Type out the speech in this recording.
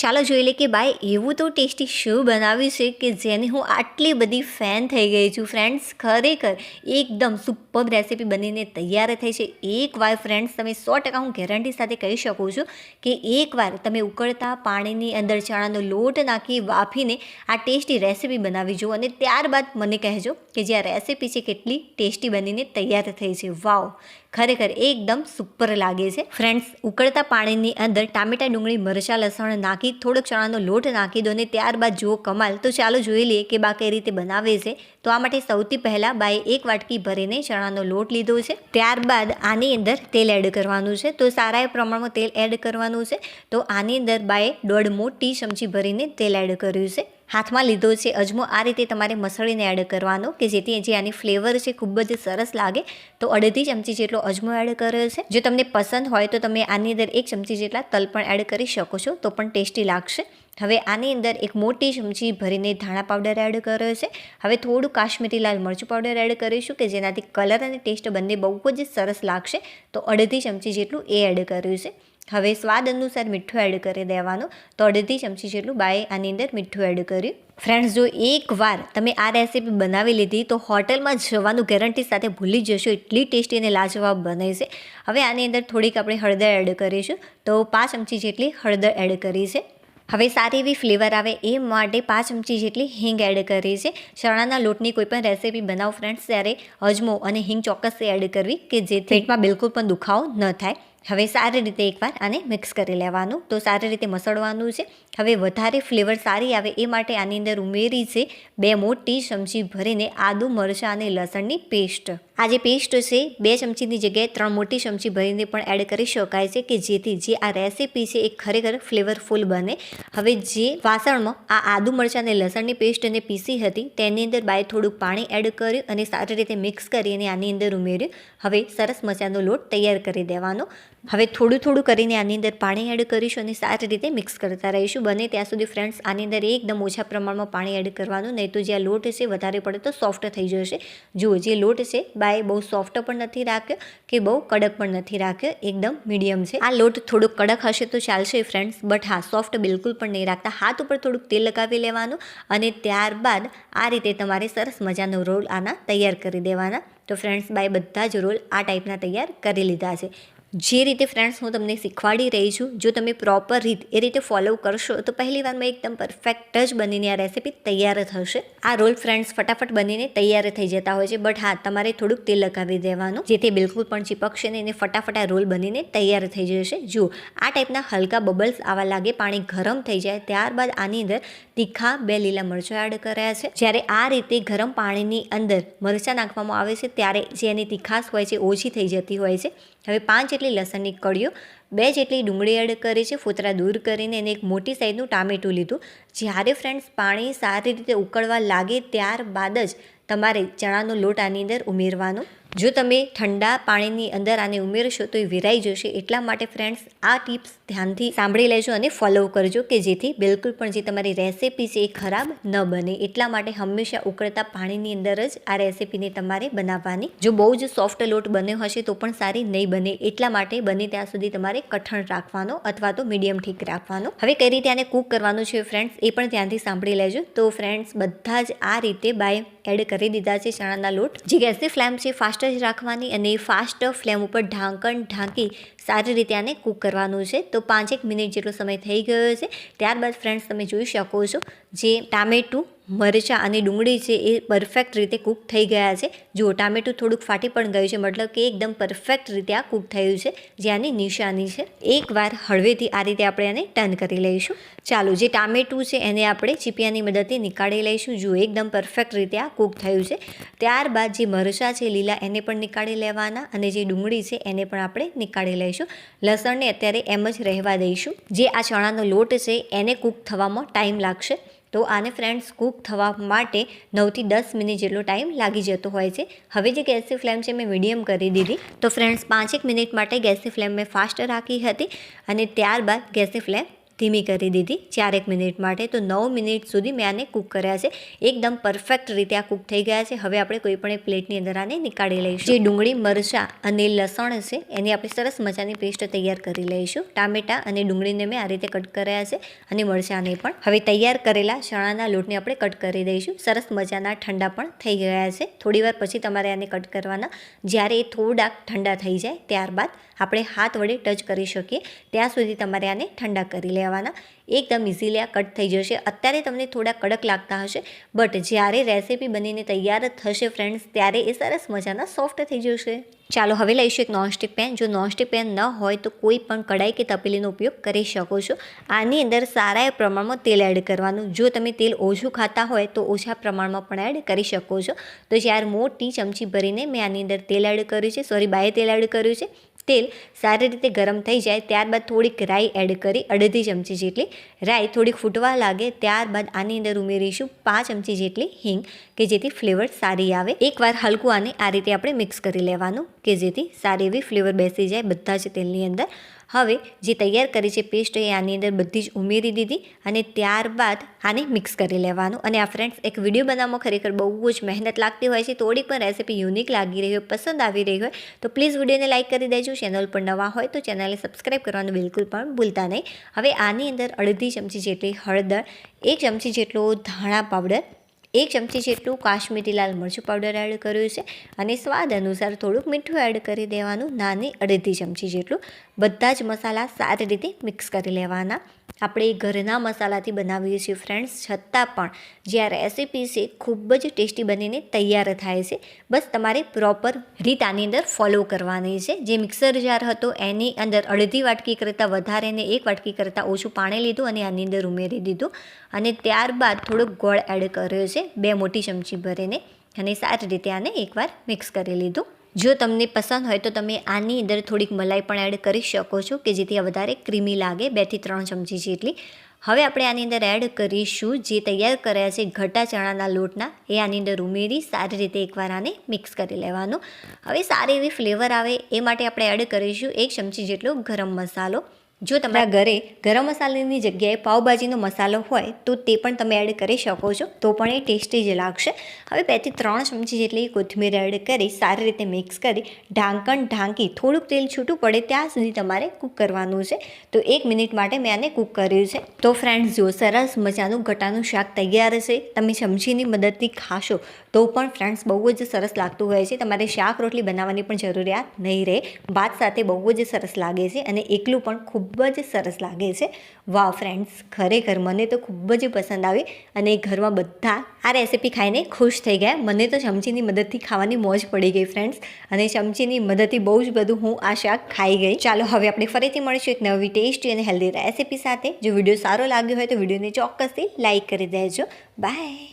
ચાલો જોઈ લે કે ભાઈ એવું તો ટેસ્ટી શું બનાવ્યું છે કે જેની હું આટલી બધી ફેન થઈ ગઈ છું ફ્રેન્ડ્સ. ખરેખર એકદમ સુપર રેસીપી બનીને તૈયાર થઈ છે. એકવાર ફ્રેન્ડ્સ તમે 100% હું ગેરંટી સાથે કહી શકું છું કે એકવાર તમે ઉકળતા પાણીની અંદર ચણાનો લોટ નાખી બાફીને આ ટેસ્ટી રેસીપી બનાવી જુઓ અને ત્યારબાદ મને કહેજો કે જે આ રેસીપી છે કેટલી ટેસ્ટી બનીને તૈયાર થઈ છે. વાવ, ખરેખર એકદમ સુપર લાગે છે ફ્રેન્ડ્સ. ઉકળતા પાણીની અંદર ટામેટા, ડુંગળી, મરચાં, લસણ નાખી થોડોક ચણાનો લોટ નાખી દો અને ત્યારબાદ જુઓ કમાલ. તો ચાલો જોઈ લઈએ કે બા કઈ રીતે બનાવે છે. તો આ માટે સૌથી પહેલાં બાએ 1 વાટકી ભરીને ચણાનો લોટ લીધો છે. ત્યારબાદ આની અંદર તેલ એડ કરવાનું છે. તો સારા પ્રમાણમાં તેલ એડ કરવાનું છે. તો આની અંદર બાએ 1.5 મોટી ચમચી ભરીને તેલ એડ કર્યું છે. હાથમાં લીધો છે અજમો. આ રીતે તમારે મસળીને એડ કરવાનો કે જેથી જે આની ફ્લેવર છે ખૂબ જ સરસ લાગે. તો 1.5 ચમચી જેટલો અજમો એડ કર્યો છે. જો તમને પસંદ હોય તો તમે આની અંદર 1 ચમચી જેટલા તલ પણ એડ કરી શકો છો, તો પણ ટેસ્ટી લાગશે. હવે આની અંદર 1 મોટી ચમચી ભરીને ધાણા પાવડર એડ કર્યો છે. હવે થોડું કાશ્મીરી લાલ મરચું પાવડર એડ કરીશું કે જેનાથી કલર અને ટેસ્ટ બંને બહુ જ સરસ લાગશે. તો 1.5 ચમચી જેટલું એ એડ કર્યું છે. હવે સ્વાદ અનુસાર મીઠું એડ કરી દેવાનું. તો 1.5 ચમચી જેટલું બાએ આની અંદર મીઠું એડ કર્યું. ફ્રેન્ડ્સ, જો એકવાર તમે આ રેસીપી બનાવી લીધી તો હોટલમાં જવાનું ગેરંટી સાથે ભૂલી જશો, એટલી ટેસ્ટી અને લાજવાબ બને છે. હવે આની અંદર થોડીક આપણે હળદર એડ કરીશું. તો 5 ચમચી જેટલી હળદર એડ કરી છે. હવે સારી એવી ફ્લેવર આવે એ માટે 5 ચમચી જેટલી હિંગ એડ કરી છે. ચણાના લોટની કોઈ પણ રેસીપી બનાવો ફ્રેન્ડ્સ ત્યારે અજમો અને હિંગ ચોક્કસ એડ કરવી કે જેથી પેટમાં બિલકુલ પણ દુખાવો ન થાય. હવે સારી રીતે એકવાર આને મિક્સ કરી લેવાનું. તો સારી રીતે મસળવાનું છે. હવે વધારે ફ્લેવર સારી આવે એ માટે આની અંદર ઉમેરી છે 2 મોટી ચમચી ભરીને આદુ, મરચાં અને લસણની પેસ્ટ. આ જે પેસ્ટ છે 2 ચમચીની જગ્યાએ 3 મોટી ચમચી ભરીને પણ એડ કરી શકાય છે કે જેથી જે આ રેસીપી છે એ ખરેખર ફ્લેવરફુલ બને. હવે જે વાસણમાં આ આદુ, મરચાં અને લસણની પેસ્ટને પીસી હતી તેની અંદર બાય થોડુંક પાણી એડ કર્યું અને સારી રીતે મિક્સ કરીને આની અંદર ઉમેર્યું. હવે સરસ મજાનો લોટ તૈયાર કરી દેવાનો. હવે થોડું કરીને આની અંદર પાણી એડ કરીશું અને સારી રીતે મિક્સ કરતા રહીશું. બને ત્યાં સુધી ફ્રેન્ડ્સ આની અંદર એકદમ ઓછા પ્રમાણમાં પાણી એડ કરવાનું, નહીં તો જે આ લોટ છે વધારે પડે તો સોફ્ટ થઈ જશે. જુઓ, જે લોટ છે બાય બહુ સોફ્ટ પણ નથી રાખ્યો કે બહુ કડક પણ નથી રાખ્યો, એકદમ મીડિયમ છે. આ લોટ થોડોક કડક હશે તો ચાલશે ફ્રેન્ડ્સ, બટ હા સોફ્ટ બિલકુલ પણ નહીં રાખતા. હાથ ઉપર થોડુંક તેલ લગાવી લેવાનું અને ત્યારબાદ આ રીતે તમારે સરસ મજાનો રોલ આના તૈયાર કરી દેવાના. તો ફ્રેન્ડ્સ બાય બધા જ રોલ આ ટાઈપના તૈયાર કરી લીધા છે. જે રીતે ફ્રેન્ડ્સ હું તમને શીખવાડી રહી છું, જો તમે પ્રોપર રીત એ રીતે ફોલો કરશો તો પહેલી વારમાં એકદમ પરફેક્ટ જ બનીને આ રેસીપી તૈયાર થશે. આ રોલ ફ્રેન્ડ્સ ફટાફટ બનીને તૈયાર થઈ જતા હોય છે, બટ હા તમારે થોડુંક તેલ લગાવી દેવાનું જેથી બિલકુલ પણ ચીપકશે નહીં અને ફટાફટ આ રોલ બનીને તૈયાર થઈ જશે. જુઓ, આ ટાઈપના હલકા બબલ્સ આવા લાગે, પાણી ગરમ થઈ જાય ત્યારબાદ આની અંદર તીખા 2 લીલા મરચાં એડ કર્યા છે. જ્યારે આ રીતે ગરમ પાણીની અંદર મરચાં નાખવામાં આવે છે ત્યારે જે એની તીખાશ હોય છે ઓછી થઈ જતી હોય છે. હવે 5 જેટલી લસણની કળીઓ, 2 જેટલી ડુંગળી એડ કરી છે ફોતરા દૂર કરીને, અને 1 મોટી સાઈઝનું ટામેટું લીધું. જ્યારે ફ્રેન્ડ્સ પાણી સારી રીતે ઉકળવા લાગે ત્યારબાદ જ તમારે ચણાનો લોટ આની અંદર ઉમેરવાનો. જો તમે ઠંડા પાણીની અંદર આને ઉમેરશો તો એ વિરાઈ જશે. એટલા માટે ફ્રેન્ડ્સ આ ટિપ્સ ધ્યાનથી સાંભળી લેજો અને ફોલો કરજો કે જેથી બિલકુલ પણ જે તમારી રેસીપી છે એ ખરાબ ન બને. એટલા માટે હંમેશા ઉકળતા પાણીની અંદર જ આ રેસીપીને તમારે બનાવવાની. જો બહુ જ સોફ્ટ લોટ બન્યો હશે તો પણ સારી નહીં બને. એટલા માટે બને ત્યાં સુધી તમારે કઠણ રાખવાનો અથવા તો મીડિયમ ઠીક રાખવાનો. હવે કઈ રીતે આને કૂક કરવાનું છે ફ્રેન્ડ્સ એ પણ ધ્યાનથી સાંભળી લેજો. તો ફ્રેન્ડ્સ બધા જ આ રીતે બાય એડ કરી દીધા છે ચણાના લોટ. જે ગેસની ફ્લેમ છે ફાસ્ટ જ રાખવાની અને ફાસ્ટ ફ્લેમ ઉપર ઢાંકણ ઢાંકી સારી રીતે આને કૂક કરવાનું છે. તો 5-1 મિનિટ જેટલો સમય થઈ ગયો છે. ત્યારબાદ ફ્રેન્ડ્સ તમે જોઈ શકો છો જે ટામેટું, મરચાં અને ડુંગળી છે એ પરફેક્ટ રીતે કૂક થઈ ગયા છે. જુઓ, ટામેટું થોડુંક ફાટી પણ ગયું છે, મતલબ કે એકદમ પરફેક્ટ રીતે આ કૂક થયું છે, જે આની નિશાની છે. એકવાર હળવેથી આ રીતે આપણે આને ટર્ન કરી લઈશું. ચાલો, જે ટામેટું છે એને આપણે ચીપિયાની મદદથી નીકાળી લઈશું. જુઓ, એકદમ પરફેક્ટ રીતે આ કૂક થયું છે. ત્યારબાદ જે મરચાં છે લીલા એને પણ નીકાળી લેવાના અને જે ડુંગળી છે એને પણ આપણે નીકાળી લઈશું. લસણને અત્યારે એમ જ રહેવા દઈશું. જે આ ચણાનો લોટ છે એને કૂક થવામાં ટાઈમ લાગશે. તો આને ફ્રેન્ડ્સ કૂક થવા માટે 9 થી 10 મિનિટ જેટલો ટાઈમ લાગી જતો હોય છે. હવે જે ગેસની ફ્લેમ છે મેં મીડિયમ કરી દીધી. તો ફ્રેન્ડ્સ 5-1 મિનિટ માટે ગેસની ફ્લેમ મેં ફાસ્ટ રાખી હતી અને ત્યારબાદ ગેસની ફ્લેમ ધીમી કરી દીધી 4 મિનિટ માટે. તો 9 મિનિટ સુધી મેં આને કૂક કર્યા છે. એકદમ પરફેક્ટ રીતે આ કૂક થઈ ગયા છે. હવે આપણે કોઈ પણ એક પ્લેટની અંદર આને નીકાળી લઈશું. જે ડુંગળી, મરચાં અને લસણ છે એની આપણે સરસ મજાની પેસ્ટ તૈયાર કરી લઈશું. ટામેટા અને ડુંગળીને મેં આ રીતે કટ કર્યા છે અને મરચાંને પણ. હવે તૈયાર કરેલા ચણાના લોટને આપણે કટ કરી દઈશું. સરસ મજાના ઠંડા પણ થઈ ગયા છે. થોડીવાર પછી તમારે આને કટ કરવાના. જ્યારે એ થોડાક ઠંડા થઈ જાય ત્યારબાદ આપણે હાથ વડે ટચ કરી શકીએ ત્યાં સુધી તમારે આને ઠંડા કરી લેવાના. એકદમ ઇઝીલી આ કટ થઈ જશે. અત્યારે તમને થોડા કડક લાગતા હશે, બટ જ્યારે રેસીપી બનીને તૈયાર થશે ફ્રેન્ડ્સ, ત્યારે એ સરસ મજાના સોફ્ટ થઈ જશે. ચાલો હવે લઈશું એક નોનસ્ટિક પેન. જો નોનસ્ટિક પેન ન હોય તો કોઈ પણ કડાઈ કે તપેલીનો ઉપયોગ કરી શકો છો. આની અંદર સારા પ્રમાણમાં તેલ એડ કરવાનું. જો તમે તેલ ઓછું ખાતા હોય તો ઓછા પ્રમાણમાં પણ એડ કરી શકો છો. તો 4 મોટી ચમચી ભરીને મેં આની અંદર તેલ એડ કર્યું છે, બાય તેલ એડ કર્યું છે. તેલ સારી રીતે ગરમ થઈ જાય ત્યારબાદ થોડીક રાઈ એડ કરી, અડધી ચમચી જેટલી રાઈ થોડીક ફૂટવા લાગે ત્યારબાદ આની અંદર ઉમેરીશું 5 ચમચી જેટલી હિંગ, કે જેથી ફ્લેવર સારી આવે. એકવાર હલકું આને આ રીતે આપણે મિક્સ કરી લેવાનું, કે જેથી સારી એવી ફ્લેવર બેસી જાય બધા જ તેલની અંદર. હવે જે તૈયાર કરી છે પેસ્ટ એ આની અંદર બધી જ ઉમેરી દીધી અને ત્યારબાદ આને મિક્સ કરી લેવાનું. અને આ ફ્રેન્ડ્સ, એક વિડીયો બનાવવામાં ખરેખર બહુ જ મહેનત લાગતી હોય છે. થોડીક પણ રેસીપી યુનિક લાગી રહી હોય, પસંદ આવી રહી હોય તો પ્લીઝ વિડીયોને લાઇક કરી દેજો. ચેનલ પર નવા હોય તો ચેનલને સબસ્ક્રાઈબ કરવાનું બિલકુલ પણ ભૂલતા નહીં. હવે આની અંદર અડધી ચમચી જેટલી હળદર, 1 ચમચી જેટલો ધાણા પાવડર, 1 ચમચી જેટલું કાશ્મીરી લાલ મરચું પાવડર એડ કર્યું છે અને સ્વાદ અનુસાર થોડુંક મીઠું એડ કરી દેવાનું, નાની અડધી ચમચી જેટલું. બધા જ મસાલા સારી રીતે મિક્સ કરી લેવાના. આપણે ઘરના મસાલાથી બનાવીએ છીએ ફ્રેન્ડ્સ, છતાં પણ જે આ રેસીપી છે ખૂબ જ ટેસ્ટી બનીને તૈયાર થાય છે. બસ તમારે પ્રોપર રીત આની અંદર ફોલો કરવાની છે. જે મિક્સર જાર હતો એની અંદર અડધી વાટકી કરતાં વધારે અને 1 વાટકી કરતાં ઓછું પાણી લીધું અને આની અંદર ઉમેરી દીધું અને ત્યારબાદ થોડોક ગોળ એડ કર્યો છે 2 મોટી ચમચી ભરીને અને સારી રીતે આને એકવાર મિક્સ કરી લીધું. જો તમને પસંદ હોય તો તમે આની અંદર થોડીક મલાઈ પણ એડ કરી શકો છો, કે જેથી આ વધારે ક્રીમી લાગે, 2 થી 3 ચમચી જેટલી. હવે આપણે આની અંદર એડ કરીશું જે તૈયાર કર્યા છે ઘટા ચણાના લોટના, એ આની અંદર ઉમેરી સારી રીતે એકવાર આને મિક્સ કરી લેવાનું. હવે સારી એવી ફ્લેવર આવે એ માટે આપણે એડ કરીશું 1 ચમચી જેટલો ગરમ મસાલો. જો તમારા ઘરે ગરમ મસાલાની જગ્યાએ પાવભાજીનો મસાલો હોય તો તે પણ તમે એડ કરી શકો છો, તો પણ એ ટેસ્ટી જ લાગશે. હવે 2 થી 3 ચમચી જેટલી કોથમીર એડ કરી સારી રીતે મિક્સ કરી ઢાંકણ ઢાંકી થોડુંક તેલ છૂટું પડે ત્યાં સુધી તમારે કૂક કરવાનું છે. તો 1 મિનિટ માટે મેં આને કૂક કર્યું છે. તો ફ્રેન્ડ્સ, જો સરસ મજાનું ગટાનું શાક તૈયાર છે. તમે ચમચીની મદદથી ખાશો તો પણ ફ્રેન્ડ્સ બહુ જ સરસ લાગતું હોય છે. તમારે શાક રોટલી બનાવવાની પણ જરૂરિયાત નહીં રહે. ભાત સાથે બહુ જ સરસ લાગે છે અને એકલું પણ ખૂબ જ સરસ લાગે છે. વાહ ફ્રેન્ડ્સ, ખરેખર મને તો ખૂબ જ પસંદ આવી અને ઘરમાં બધા આ રેસીપી ખાઈને ખુશ થઈ ગયા. મને તો ચમચીની મદદથી ખાવાની મોજ પડી ગઈ ફ્રેન્ડ્સ, અને ચમચીની મદદથી બહુ જ બધું હું આ શાક ખાઈ ગઈ. ચાલો હવે આપણે ફરીથી મળીશું એક નવી ટેસ્ટી અને હેલ્ધી રેસીપી સાથે. જો વિડીયો સારો લાગ્યો હોય તો વિડીયોને ચોક્કસથી લાઇક કરી દેજો. બાય.